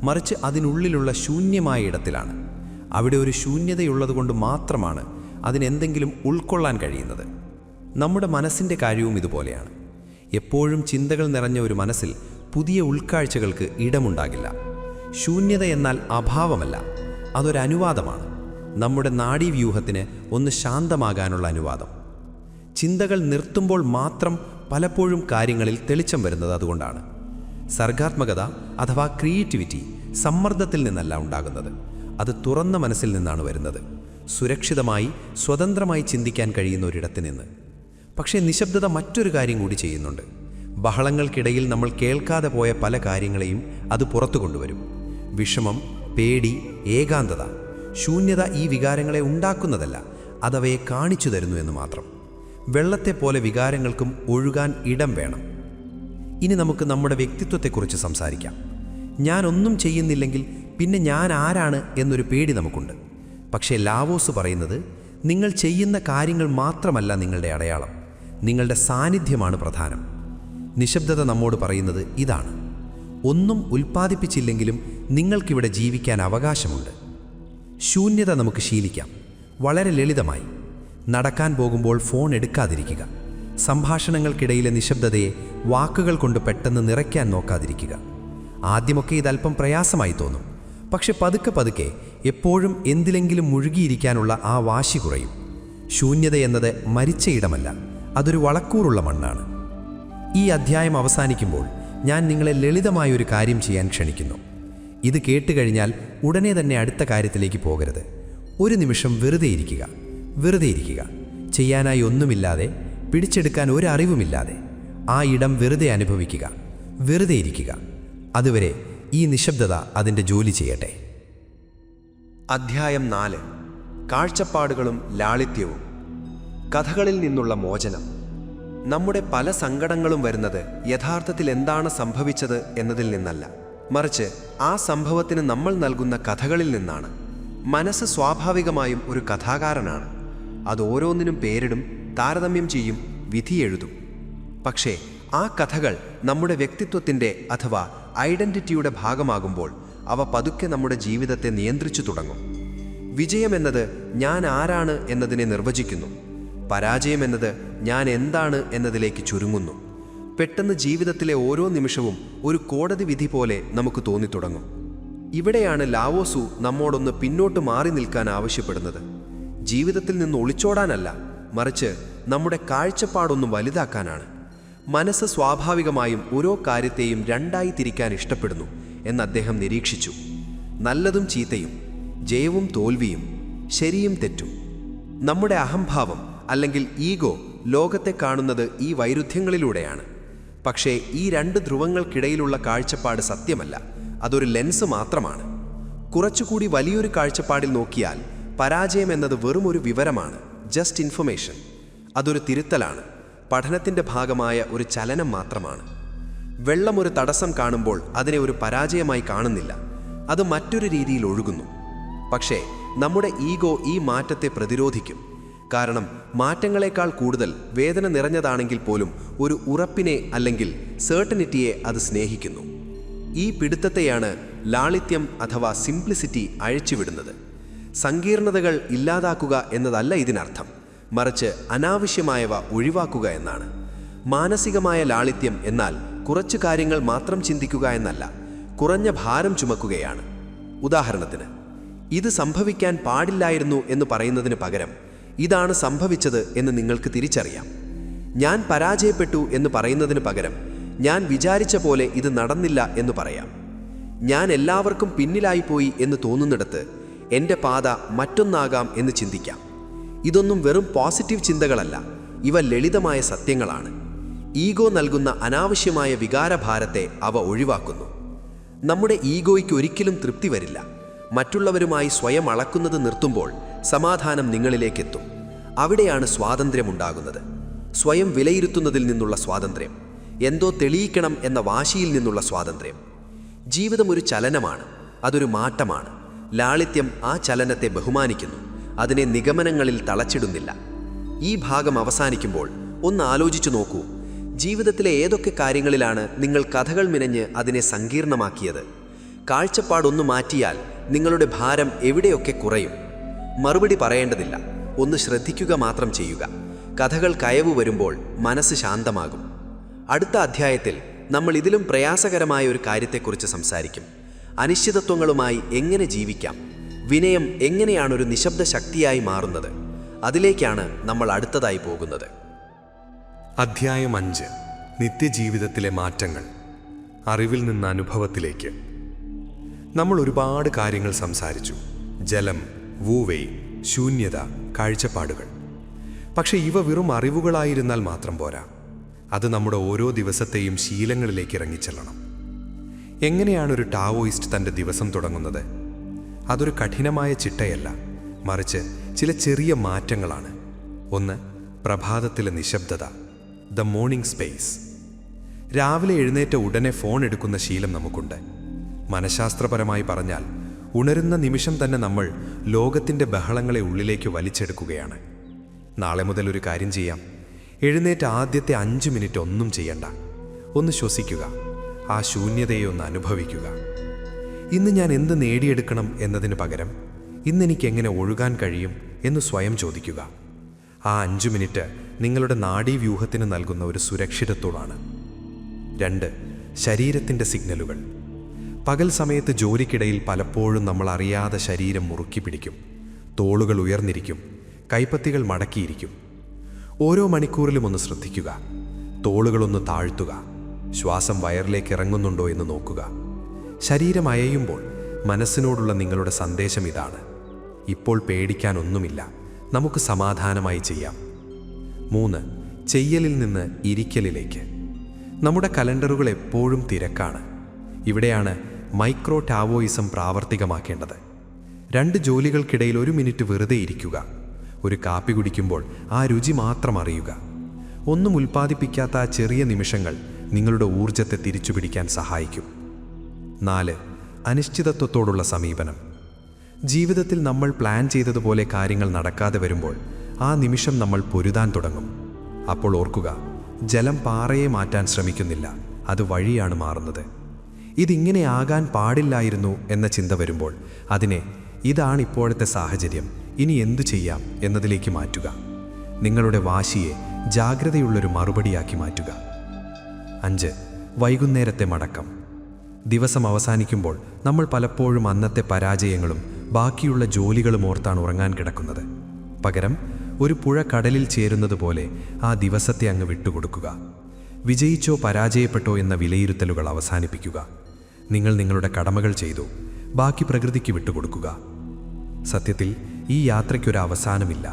മറിച്ച് അതിനുള്ളിലുള്ള ശൂന്യമായ ഇടത്തിലാണ്. അവിടെ ഒരു ശൂന്യതയുള്ളതുകൊണ്ട് മാത്രമാണ് അതിനെന്തെങ്കിലും ഉൾക്കൊള്ളാൻ കഴിയുന്നത്. നമ്മുടെ മനസ്സിൻ്റെ കാര്യവും ഇതുപോലെയാണ്. എപ്പോഴും ചിന്തകൾ നിറഞ്ഞ ഒരു മനസ്സിൽ പുതിയ ഉൾക്കാഴ്ചകൾക്ക് ഇടമുണ്ടാകില്ല. ശൂന്യത എന്നാൽ അഭാവമല്ല, അതൊരനുവാദമാണ്. നമ്മുടെ നാഡീവ്യൂഹത്തിന് ഒന്ന് ശാന്തമാകാനുള്ള അനുവാദം. ചിന്തകൾ നിർത്തുമ്പോൾ മാത്രം പലപ്പോഴും കാര്യങ്ങളിൽ തെളിച്ചം വരുന്നത് അതുകൊണ്ടാണ്. സർഗാത്മകത അഥവാ ക്രിയേറ്റിവിറ്റി സമ്മർദ്ദത്തിൽ നിന്നല്ല ഉണ്ടാകുന്നത്. അത് തുറന്ന മനസ്സിൽ നിന്നാണ് വരുന്നത്, സുരക്ഷിതമായി സ്വതന്ത്രമായി ചിന്തിക്കാൻ കഴിയുന്ന ഒരിടത്ത് നിന്ന്. പക്ഷേ നിശബ്ദത മറ്റൊരു കാര്യം കൂടി ചെയ്യുന്നുണ്ട്. ബഹളങ്ങൾക്കിടയിൽ നമ്മൾ കേൾക്കാതെ പോയ പല കാര്യങ്ങളെയും അത് പുറത്തു കൊണ്ടുവരും. വിഷമം, പേടി, ഏകാന്തത, ശൂന്യത ഈ വികാരങ്ങളെ ഉണ്ടാക്കുന്നതല്ല, അതവയെ കാണിച്ചു തരുന്നു എന്ന് മാത്രം. വെള്ളത്തെപ്പോലെ വികാരങ്ങൾക്കും ഒഴുകാൻ ഇടം വേണം. ഇനി നമുക്ക് നമ്മുടെ വ്യക്തിത്വത്തെക്കുറിച്ച് സംസാരിക്കാം. ഞാനൊന്നും ചെയ്യുന്നില്ലെങ്കിൽ പിന്നെ ഞാൻ ആരാണ് എന്നൊരു പേടി നമുക്കുണ്ട്. പക്ഷേ ലാവോസ് പറയുന്നത്, നിങ്ങൾ ചെയ്യുന്ന കാര്യങ്ങൾ മാത്രമല്ല നിങ്ങളുടെ അടയാളം, നിങ്ങളുടെ സാന്നിധ്യമാണ് പ്രധാനം. നിശബ്ദത നമ്മോട് പറയുന്നത് ഇതാണ്: ഒന്നും ഉൽപ്പാദിപ്പിച്ചില്ലെങ്കിലും നിങ്ങൾക്കിവിടെ ജീവിക്കാൻ അവകാശമുണ്ട്. ശൂന്യത നമുക്ക് ശീലിക്കാം, വളരെ ലളിതമായി. നടക്കാൻ പോകുമ്പോൾ ഫോൺ എടുക്കാതിരിക്കുക. സംഭാഷണങ്ങൾക്കിടയിലെ നിശബ്ദതയെ വാക്കുകൾ കൊണ്ട് പെട്ടെന്ന് നിറയ്ക്കാൻ നോക്കാതിരിക്കുക. ആദ്യമൊക്കെ ഇതല്പം പ്രയാസമായി തോന്നും. പക്ഷെ പതുക്കെ പതുക്കെ എപ്പോഴും എന്തിലെങ്കിലും മുഴുകിയിരിക്കാനുള്ള ആ വാശി കുറയും. ശൂന്യത എന്നത് മരിച്ച ഇടമല്ല, അതൊരു വളക്കൂറുള്ള മണ്ണാണ്. ഈ അധ്യായം അവസാനിക്കുമ്പോൾ ഞാൻ നിങ്ങളെ ലളിതമായൊരു കാര്യം ചെയ്യാൻ ക്ഷണിക്കുന്നു. ഇത് കേട്ടുകഴിഞ്ഞാൽ ഉടനെ തന്നെ അടുത്ത കാര്യത്തിലേക്ക് പോകരുത്. ഒരു നിമിഷം വെറുതെ ഇരിക്കുക. വെറുതെ ഇരിക്കുക, ചെയ്യാനായി ഒന്നുമില്ലാതെ, പിടിച്ചെടുക്കാൻ ഒരറിവുമില്ലാതെ. ആ ഇടം വെറുതെ അനുഭവിക്കുക, വെറുതെ ഇരിക്കുക. അതുവരെ ഈ നിശബ്ദത അതിൻ്റെ ജോലി ചെയ്യട്ടെ. അധ്യായം 4: കാഴ്ചപ്പാടുകളും ലാളിത്യവും. കഥകളിൽ നിന്നുള്ള മോചനം. നമ്മുടെ പല സങ്കടങ്ങളും വരുന്നത് യഥാർത്ഥത്തിൽ എന്താണ് സംഭവിച്ചത് എന്നതിൽ നിന്നല്ല, മറിച്ച് ആ സംഭവത്തിന് നമ്മൾ നൽകുന്ന കഥകളിൽ നിന്നാണ്. മനസ്സ് സ്വാഭാവികമായും ഒരു കഥാകാരനാണ്. അത് ഓരോന്നിനും പേരിടും, താരതമ്യം ചെയ്യും, വിധി എഴുതും. പക്ഷേ ആ കഥകൾ നമ്മുടെ വ്യക്തിത്വത്തിൻ്റെ അഥവാ ഐഡന്റിറ്റിയുടെ ഭാഗമാകുമ്പോൾ അവ പതുക്കെ നമ്മുടെ ജീവിതത്തെ നിയന്ത്രിച്ചു തുടങ്ങും. വിജയമെന്നത് ഞാൻ ആരാണ് എന്നതിനെ നിർവചിക്കുന്നു. പരാജയമെന്നത് ഞാൻ എന്താണ് എന്നതിലേക്ക് ചുരുങ്ങുന്നു. പെട്ടെന്ന് ജീവിതത്തിലെ ഓരോ നിമിഷവും ഒരു കോടതി വിധി പോലെ നമുക്ക് തോന്നിത്തുടങ്ങും. ഇവിടെയാണ് ലാവോസു നമ്മോടൊന്ന് പിന്നോട്ട് മാറി നിൽക്കാൻ ആവശ്യപ്പെടുന്നത്. ജീവിതത്തിൽ നിന്ന് ഒളിച്ചോടാനല്ല, മറിച്ച് നമ്മുടെ കാഴ്ചപ്പാടൊന്ന് വലുതാക്കാനാണ്. മനസ്സ് സ്വാഭാവികമായും ഓരോ കാര്യത്തെയും രണ്ടായി തിരിക്കാൻ ഇഷ്ടപ്പെടുന്നു എന്ന് അദ്ദേഹം നിരീക്ഷിച്ചു. നല്ലതും ചീത്തയും, ജയവും തോൽവിയും, ശരിയും തെറ്റും. നമ്മുടെ അഹംഭാവം അല്ലെങ്കിൽ ഈഗോ ലോകത്തെ കാണുന്നത് ഈ വൈരുദ്ധ്യങ്ങളിലൂടെയാണ്. പക്ഷേ ഈ രണ്ട് ധ്രുവങ്ങൾക്കിടയിലുള്ള കാഴ്ചപ്പാട് സത്യമല്ല, അതൊരു ലെൻസ് മാത്രമാണ്. കുറച്ചുകൂടി വലിയൊരു കാഴ്ചപ്പാടിൽ നോക്കിയാൽ പരാജയം എന്നത് വെറും ഒരു വിവരമാണ്, ജസ്റ്റ് ഇൻഫർമേഷൻ. അതൊരു തിരുത്തലാണ്, പഠനത്തിൻ്റെ ഭാഗമായ ഒരു ചലനം മാത്രമാണ്. വെള്ളം ഒരു തടസ്സം കാണുമ്പോൾ അതിനെ ഒരു പരാജയമായി കാണുന്നില്ല, അത് മറ്റൊരു രീതിയിൽ ഒഴുകുന്നു. പക്ഷേ നമ്മുടെ ഈഗോ ഈ മാറ്റത്തെ പ്രതിരോധിക്കും. കാരണം മാറ്റങ്ങളെക്കാൾ കൂടുതൽ വേദന നിറഞ്ഞതാണെങ്കിൽ പോലും ഒരു ഉറപ്പിനെ അല്ലെങ്കിൽ സെർട്ടനിറ്റിയെ അത് സ്നേഹിക്കുന്നു. ഈ പിടുത്തത്തെയാണ് ലാളിത്യം അഥവാ സിംപ്ലിസിറ്റി അഴിച്ചുവിടുന്നത്. സങ്കീർണതകൾ ഇല്ലാതാക്കുക എന്നതല്ല ഇതിനർത്ഥം, മറിച്ച് അനാവശ്യമായവ ഒഴിവാക്കുക എന്നാണ്. മാനസികമായ ലാളിത്യം എന്നാൽ കുറച്ച് കാര്യങ്ങൾ മാത്രം ചിന്തിക്കുക എന്നല്ല, കുറഞ്ഞ ഭാരം ചുമക്കുകയാണ്. ഉദാഹരണത്തിന്, ഇത് സംഭവിക്കാൻ പാടില്ലായിരുന്നു എന്ന് പറയുന്നതിന് പകരം ഇതാണ് സംഭവിച്ചത് എന്ന് നിങ്ങൾക്ക് തിരിച്ചറിയാം. ഞാൻ പരാജയപ്പെട്ടു എന്ന് പറയുന്നതിന് പകരം ഞാൻ വിചാരിച്ച പോലെ ഇത് നടന്നില്ല എന്ന് പറയാം. ഞാൻ എല്ലാവർക്കും പിന്നിലായിപ്പോയി എന്ന് തോന്നുന്നിടത്ത് എൻ്റെ പാത മറ്റൊന്നാകാം എന്ന് ചിന്തിക്കാം. ഇതൊന്നും വെറും പോസിറ്റീവ് ചിന്തകളല്ല, ഇവ ലളിതമായ സത്യങ്ങളാണ്. ഈഗോ നൽകുന്ന അനാവശ്യമായ വികാരഭാരത്തെ അവ ഒഴിവാക്കുന്നു. നമ്മുടെ ഈഗോയ്ക്ക് ഒരിക്കലും തൃപ്തി വരില്ല. മറ്റുള്ളവരുമായി സ്വയം അളക്കുന്നത് നിർത്തുമ്പോൾ സമാധാനം നിങ്ങളിലേക്കെത്തും. അവിടെയാണ് സ്വാതന്ത്ര്യമുണ്ടാകുന്നത്. സ്വയം വിലയിരുത്തുന്നതിൽ നിന്നുള്ള സ്വാതന്ത്ര്യം, എന്തോ തെളിയിക്കണം എന്ന വാശിയിൽ നിന്നുള്ള സ്വാതന്ത്ര്യം. ജീവിതം ഒരു ചലനമാണ്, അതൊരു മാറ്റമാണ്. ലാളിത്യം ആ ചലനത്തെ ബഹുമാനിക്കുന്നു, അതിനെ നിഗമനങ്ങളിൽ തളച്ചിടുന്നില്ല. ഈ ഭാഗം അവസാനിക്കുമ്പോൾ ഒന്ന് ആലോചിച്ചു നോക്കൂ. ജീവിതത്തിലെ ഏതൊക്കെ കാര്യങ്ങളിലാണ് നിങ്ങൾ കഥകൾ മിനഞ്ഞ് അതിനെ സങ്കീർണമാക്കിയത്? കാഴ്ചപ്പാടൊന്നു മാറ്റിയാൽ നിങ്ങളുടെ ഭാരം എവിടെയൊക്കെ കുറയും? മറുപടി പറയേണ്ടതില്ല, ഒന്ന് ശ്രദ്ധിക്കുക മാത്രം ചെയ്യുക. കഥകൾ കയവു വരുമ്പോൾ മനസ്സ് ശാന്തമാകും. അടുത്ത അധ്യായത്തിൽ നമ്മൾ ഇതിലും പ്രയാസകരമായ ഒരു കാര്യത്തെക്കുറിച്ച് സംസാരിക്കും. അനിശ്ചിതത്വങ്ങളുമായി എങ്ങനെ ജീവിക്കാം, വിനയം എങ്ങനെയാണൊരു നിശബ്ദ ശക്തിയായി മാറുന്നത്. അതിലേക്കാണ് നമ്മൾ അടുത്തതായി പോകുന്നത്. അധ്യായം 5: നിത്യജീവിതത്തിലെ മാറ്റങ്ങൾ. അറിവിൽ നിന്ന് അനുഭവത്തിലേക്ക്. നമ്മൾ ഒരുപാട് കാര്യങ്ങൾ സംസാരിച്ചു. ജലം, വൂവേ, ശൂന്യത, കാഴ്ചപ്പാടുകൾ. പക്ഷെ ഇവ വെറും അറിവുകളായിരുന്നാൽ മാത്രം പോരാ. അത് നമ്മുടെ ഓരോ ദിവസത്തെയും ശീലങ്ങളിലേക്ക് ഇറങ്ങിച്ചെല്ലണം. എങ്ങനെയാണൊരു ടാവോയിസ്റ്റ് തൻ്റെ ദിവസം തുടങ്ങുന്നത്? അതൊരു കഠിനമായ ചിട്ടയല്ല, മറിച്ച് ചില ചെറിയ മാറ്റങ്ങളാണ്. ഒന്ന്, പ്രഭാതത്തിലെ നിശബ്ദത, ദ മോർണിംഗ് സ്പേസ്. രാവിലെ എഴുന്നേറ്റ ഉടനെ ഫോൺ എടുക്കുന്ന ശീലം നമുക്കുണ്ട്. മനഃശാസ്ത്രപരമായി പറഞ്ഞാൽ ഉണരുന്ന നിമിഷം തന്നെ നമ്മൾ ലോകത്തിൻ്റെ ബഹളങ്ങളെ ഉള്ളിലേക്ക് വലിച്ചെടുക്കുകയാണ്. നാളെ മുതൽ ഒരു കാര്യം ചെയ്യാം. എഴുന്നേറ്റ ആദ്യത്തെ 5 മിനിറ്റ് ഒന്നും ചെയ്യണ്ട. ഒന്ന് ശ്വസിക്കുക, ആ ശൂന്യതയെ ഒന്ന് അനുഭവിക്കുക. ഇന്ന് ഞാൻ എന്ത് നേടിയെടുക്കണം എന്നതിന് പകരം ഇന്നെനിക്ക് എങ്ങനെ ഒഴുകാൻ കഴിയും എന്ന് സ്വയം ചോദിക്കുക. ആ 5 മിനിറ്റ് നിങ്ങളുടെ നാഡീവ്യൂഹത്തിന് നൽകുന്ന ഒരു സുരക്ഷിതത്വമാണ്. 2, ശരീരത്തിൻ്റെ സിഗ്നലുകൾ. പകൽ സമയത്ത് ജോലിക്കിടയിൽ പലപ്പോഴും നമ്മൾ അറിയാതെ ശരീരം മുറുക്കി പിടിക്കും. തോളുകൾ ഉയർന്നിരിക്കും, കൈപ്പത്തികൾ മടക്കിയിരിക്കും. ഓരോ മണിക്കൂറിലും ഒന്ന് ശ്രദ്ധിക്കുക. തോളുകളൊന്ന് താഴ്ത്തുക. ശ്വാസം വയറിലേക്ക് ഇറങ്ങുന്നുണ്ടോ എന്ന് നോക്കുക. ശരീരം അയയുമ്പോൾ മനസ്സിനോടുള്ള നിങ്ങളുടെ സന്ദേശം ഇതാണ്: ഇപ്പോൾ പേടിക്കാനൊന്നുമില്ല, നമുക്ക് സമാധാനമായി ചെയ്യാം. 3, ചെയ്യലിൽ നിന്ന് ഇരിക്കലിലേക്ക്. നമ്മുടെ കലണ്ടറുകൾ എപ്പോഴും തിരക്കാണ്. ഇവിടെയാണ് മൈക്രോ ടാവോയിസം പ്രാവർത്തികമാക്കേണ്ടത്. 2 ജോലികൾക്കിടയിൽ 1 മിനിറ്റ് വെറുതെ ഇരിക്കുക. ഒരു കാപ്പി കുടിക്കുമ്പോൾ ആ രുചി മാത്രം അറിയുക. ഒന്നും ഉൽപ്പാദിപ്പിക്കാത്ത ആ ചെറിയ നിമിഷങ്ങൾ നിങ്ങളുടെ ഊർജത്തെ തിരിച്ചുപിടിക്കാൻ സഹായിക്കും. 4, അനിശ്ചിതത്വത്തോടുള്ള സമീപനം. ജീവിതത്തിൽ നമ്മൾ പ്ലാൻ ചെയ്തതുപോലെ കാര്യങ്ങൾ നടക്കാതെ വരുമ്പോൾ ആ നിമിഷം നമ്മൾ പൊരുതാൻ തുടങ്ങും. അപ്പോൾ ഓർക്കുക, ജലം പാറയെ മാറ്റാൻ ശ്രമിക്കുന്നില്ല, അത് വഴിയാണ് മാറുന്നത്. ഇതിങ്ങനെ ആകാൻ പാടില്ലായിരുന്നു എന്ന ചിന്ത വരുമ്പോൾ അതിനെ ഇതാണ് ഇപ്പോഴത്തെ സാഹചര്യം, ഇനി എന്തു ചെയ്യാം എന്നതിലേക്ക് മാറ്റുക. നിങ്ങളുടെ വാശിയെ ജാഗ്രതയുള്ളൊരു മറുപടിയാക്കി മാറ്റുക. 5, വൈകുന്നേരത്തെ മടക്കം. ദിവസം അവസാനിക്കുമ്പോൾ നമ്മൾ പലപ്പോഴും അന്നത്തെ പരാജയങ്ങളും ബാക്കിയുള്ള ജോലികളും ഓർത്താണ് ഉറങ്ങാൻ കിടക്കുന്നത്. പകരം ഒരു പുഴ കടലിൽ ചേരുന്നത് പോലെ ആ ദിവസത്തെ അങ്ങ് വിട്ടുകൊടുക്കുക. വിജയിച്ചോ പരാജയപ്പെട്ടോ എന്ന വിലയിരുത്തലുകൾ അവസാനിപ്പിക്കുക. നിങ്ങൾ നിങ്ങളുടെ കടമകൾ ചെയ്തു, ബാക്കി പ്രകൃതിക്ക് വിട്ടുകൊടുക്കുക. സത്യത്തിൽ ഈ യാത്രയ്ക്കൊരു അവസാനമില്ല.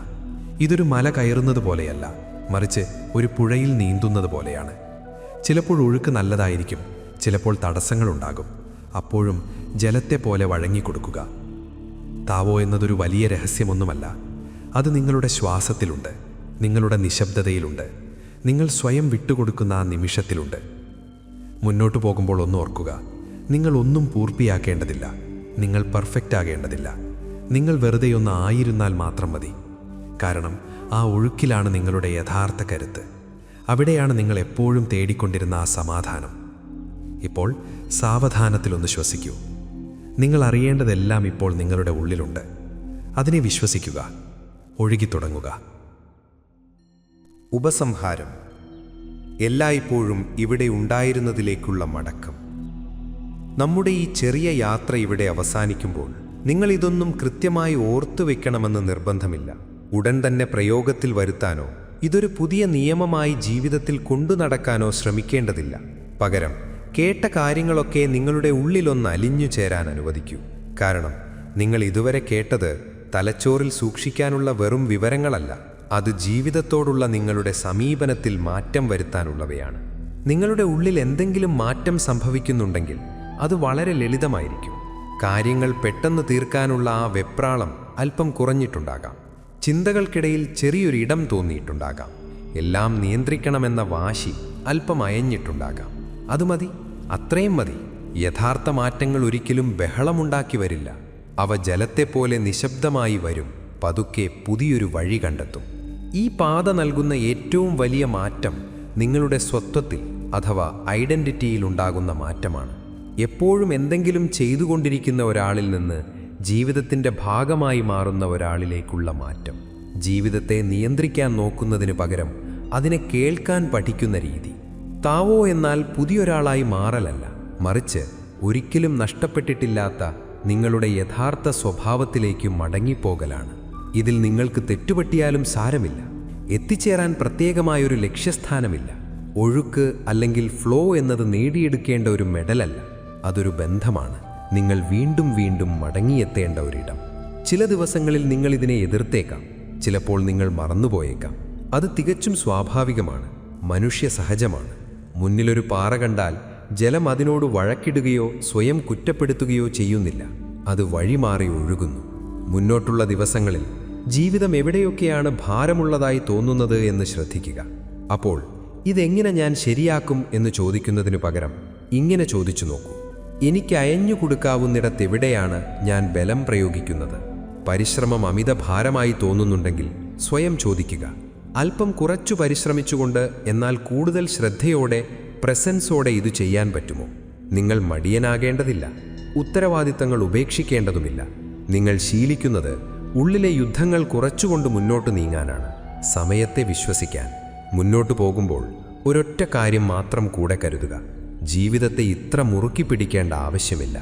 ഇതൊരു മല കയറുന്നത് പോലെയല്ല, മറിച്ച് ഒരു പുഴയിൽ നീന്തുന്നത് പോലെയാണ്. ചിലപ്പോൾ ഒഴുക്ക് നല്ലതായിരിക്കും, ചിലപ്പോൾ തടസ്സങ്ങളുണ്ടാകും. അപ്പോഴും ജലത്തെ പോലെ വഴങ്ങിക്കൊടുക്കുക. താവോ എന്നതൊരു വലിയ രഹസ്യമൊന്നുമല്ല. അത് നിങ്ങളുടെ ശ്വാസത്തിലുണ്ട്, നിങ്ങളുടെ നിശബ്ദതയിലുണ്ട്, നിങ്ങൾ സ്വയം വിട്ടുകൊടുക്കുന്ന ആ നിമിഷത്തിലുണ്ട്. മുന്നോട്ടു പോകുമ്പോൾ ഒന്ന് ഓർക്കുക, നിങ്ങൾ ഒന്നും പൂർത്തിയാക്കേണ്ടതില്ല, നിങ്ങൾ പെർഫെക്റ്റ് ആകേണ്ടതില്ല. നിങ്ങൾ വെറുതെയൊന്ന് ആയിരുന്നാൽ മാത്രം മതി. കാരണം ആ ഒഴുക്കിലാണ് നിങ്ങളുടെ യഥാർത്ഥ കരുത്ത്. അവിടെയാണ് നിങ്ങൾ എപ്പോഴും തേടിക്കൊണ്ടിരുന്ന ആ സമാധാനം. ഇപ്പോൾ സാവധാനത്തിലൊന്ന് ശ്വസിക്കൂ. നിങ്ങൾ അറിയേണ്ടതെല്ലാം ഇപ്പോൾ നിങ്ങളുടെ ഉള്ളിലുണ്ട്. അതിനെ വിശ്വസിക്കുക, ഒഴുകിത്തുടങ്ങുക. ഉപസംഹാരം: എല്ലായ്പ്പോഴും ഇവിടെ ഉണ്ടായിരുന്നതിലേക്കുള്ള മടക്കം. നമ്മുടെ ഈ ചെറിയ യാത്ര ഇവിടെ അവസാനിക്കുമ്പോൾ നിങ്ങൾ ഇതൊന്നും കൃത്യമായി ഓർത്തു വെക്കണമെന്ന് നിർബന്ധമില്ല. ഉടൻ തന്നെ പ്രയോഗത്തിൽ വരുത്താനോ ഇതൊരു പുതിയ നിയമമായി ജീവിതത്തിൽ കൊണ്ടു നടക്കാനോ ശ്രമിക്കേണ്ടതില്ല. പകരം കേട്ട കാര്യങ്ങളൊക്കെ നിങ്ങളുടെ ഉള്ളിലൊന്ന് അലിഞ്ഞു ചേരാൻ അനുവദിക്കൂ. കാരണം നിങ്ങൾ ഇതുവരെ കേട്ടത് തലച്ചോറിൽ സൂക്ഷിക്കാനുള്ള വെറും വിവരങ്ങളല്ല, അത് ജീവിതത്തോടുള്ള നിങ്ങളുടെ സമീപനത്തിൽ മാറ്റം വരുത്താനുള്ളവയാണ്. നിങ്ങളുടെ ഉള്ളിൽ എന്തെങ്കിലും മാറ്റം സംഭവിക്കുന്നുണ്ടെങ്കിൽ അത് വളരെ ലളിതമായിരിക്കും. കാര്യങ്ങൾ പെട്ടെന്ന് തീർക്കാനുള്ള ആ വെപ്രാളം അല്പം കുറഞ്ഞിട്ടുണ്ടാകാം. ചിന്തകൾക്കിടയിൽ ചെറിയൊരിടം തോന്നിയിട്ടുണ്ടാകാം. എല്ലാം നിയന്ത്രിക്കണമെന്ന വാശി അല്പം അയഞ്ഞിട്ടുണ്ടാകാം. അത് മതി, അത്രയും മതി. യഥാർത്ഥ മാറ്റങ്ങൾ ഒരിക്കലും ബഹളമുണ്ടാക്കി വരില്ല. അവ ജലത്തെപ്പോലെ നിശബ്ദമായി വരും, പതുക്കെ പുതിയൊരു വഴി കണ്ടെത്തും. ഈ പാത നൽകുന്ന ഏറ്റവും വലിയ മാറ്റം നിങ്ങളുടെ സ്വത്വത്തിൽ അഥവാ ഐഡന്റിറ്റിയിൽ ഉണ്ടാകുന്ന മാറ്റമാണ്. എപ്പോഴും എന്തെങ്കിലും ചെയ്തുകൊണ്ടിരിക്കുന്ന ഒരാളിൽ നിന്ന് ജീവിതത്തിൻ്റെ ഭാഗമായി മാറുന്ന ഒരാളിലേക്കുള്ള മാറ്റം. ജീവിതത്തെ നിയന്ത്രിക്കാൻ നോക്കുന്നതിന് പകരം അതിനെ കേൾക്കാൻ പഠിക്കുന്ന രീതി. താവോ എന്നാൽ പുതിയൊരാളായി മാറലല്ല, മറിച്ച് ഒരിക്കലും നഷ്ടപ്പെട്ടിട്ടില്ലാത്ത നിങ്ങളുടെ യഥാർത്ഥ സ്വഭാവത്തിലേക്ക് മടങ്ങിപ്പോകലാണ്. ഇതിൽ നിങ്ങൾക്ക് തെറ്റുപറ്റിയാലും സാരമില്ല. എത്തിച്ചേരാൻ പ്രത്യേകമായൊരു ലക്ഷ്യസ്ഥാനമില്ല. ഒഴുക്ക് അല്ലെങ്കിൽ ഫ്ലോ എന്നത് നേടിയെടുക്കേണ്ട ഒരു മെഡലല്ല, അതൊരു ബന്ധമാണ്. നിങ്ങൾ വീണ്ടും വീണ്ടും മടങ്ങിയെത്തേണ്ട ഒരിടം. ചില ദിവസങ്ങളിൽ നിങ്ങൾ ഇതിനെ എതിർത്തേക്കാം, ചിലപ്പോൾ നിങ്ങൾ മറന്നുപോയേക്കാം. അത് തികച്ചും സ്വാഭാവികമാണ്, മനുഷ്യ സഹജമാണ്. മുന്നിലൊരു പാറ കണ്ടാൽ ജലം അതിനോട് വഴക്കിടുകയോ സ്വയം കുറ്റപ്പെടുത്തുകയോ ചെയ്യുന്നില്ല. അത് വഴിമാറി ഒഴുകുന്നു. മുന്നോട്ടുള്ള ദിവസങ്ങളിൽ ജീവിതം എവിടെയൊക്കെയാണ് ഭാരമുള്ളതായി തോന്നുന്നത് എന്ന് ശ്രദ്ധിക്കുക. അപ്പോൾ ഇതെങ്ങനെ ഞാൻ ശരിയാക്കും എന്ന് ചോദിക്കുന്നതിനു പകരം ഇങ്ങനെ ചോദിച്ചു നോക്കൂ: എനിക്ക് അയഞ്ഞു കൊടുക്കാവുന്നിടത്തെവിടെയാണ് ഞാൻ ബലം പ്രയോഗിക്കുന്നത്? പരിശ്രമം അമിത ഭാരമായി തോന്നുന്നുണ്ടെങ്കിൽ സ്വയം ചോദിക്കുക, അല്പം കുറച്ചു പരിശ്രമിച്ചുകൊണ്ട് എന്നാൽ കൂടുതൽ ശ്രദ്ധയോടെ, പ്രസൻസോടെ ഇത് ചെയ്യാൻ പറ്റുമോ? നിങ്ങൾ മടിയനാകേണ്ടതില്ല, ഉത്തരവാദിത്തങ്ങൾ ഉപേക്ഷിക്കേണ്ടതുമില്ല. നിങ്ങൾ ശീലിക്കുന്നത് ഉള്ളിലെ യുദ്ധങ്ങൾ കുറച്ചുകൊണ്ട് മുന്നോട്ട് നീങ്ങാനാണ്. സമയത്തെ വിശ്വസിക്കാൻ. മുന്നോട്ടു പോകുമ്പോൾ ഒരൊറ്റ കാര്യം മാത്രം കൂടെ കരുതുക: ജീവിതത്തെ ഇത്ര മുറുക്കി പിടിക്കേണ്ട ആവശ്യമില്ല.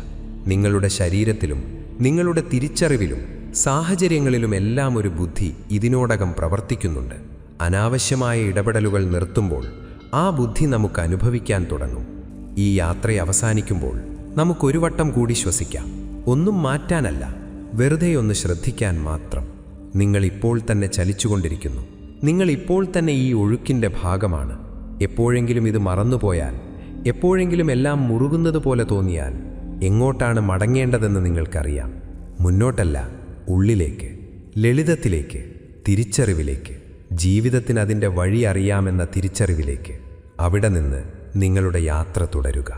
നിങ്ങളുടെ ശരീരത്തിലും നിങ്ങളുടെ തിരിച്ചറിവിലും സാഹചര്യങ്ങളിലുമെല്ലാം ഒരു ബുദ്ധി ഇതിനോടകം പ്രവർത്തിക്കുന്നുണ്ട്. അനാവശ്യമായ ഇടപെടലുകൾ നിർത്തുമ്പോൾ ആ ബുദ്ധി നമുക്ക് അനുഭവിക്കാൻ തുടങ്ങും. ഈ യാത്ര അവസാനിക്കുമ്പോൾ നമുക്കൊരു വട്ടം കൂടി ശ്വസിക്കാം. ഒന്നും മാറ്റാനല്ല, വെറുതെ ഒന്ന് ശ്രദ്ധിക്കാൻ മാത്രം. നിങ്ങൾ ഇപ്പോൾ തന്നെ ചലിച്ചുകൊണ്ടിരിക്കുന്നു. നിങ്ങൾ ഇപ്പോൾ തന്നെ ഈ ഒഴുക്കിൻ്റെ ഭാഗമാണ്. എപ്പോഴെങ്കിലും ഇത് മറന്നുപോയാൽ, എപ്പോഴെങ്കിലും എല്ലാം മുറുകുന്നത് പോലെ തോന്നിയാൽ, എങ്ങോട്ടാണ് മടങ്ങേണ്ടതെന്ന് നിങ്ങൾക്കറിയാം. മുന്നോട്ടല്ല, ഉള്ളിലേക്ക്, ലളിതത്തിലേക്ക്, തിരിച്ചറിവിലേക്ക്. ജീവിതത്തിന് അതിൻ്റെ വഴി അറിയാമെന്ന തിരിച്ചറിവിലേക്ക്. അവിടെ നിന്ന് നിങ്ങളുടെ യാത്ര തുടരുക.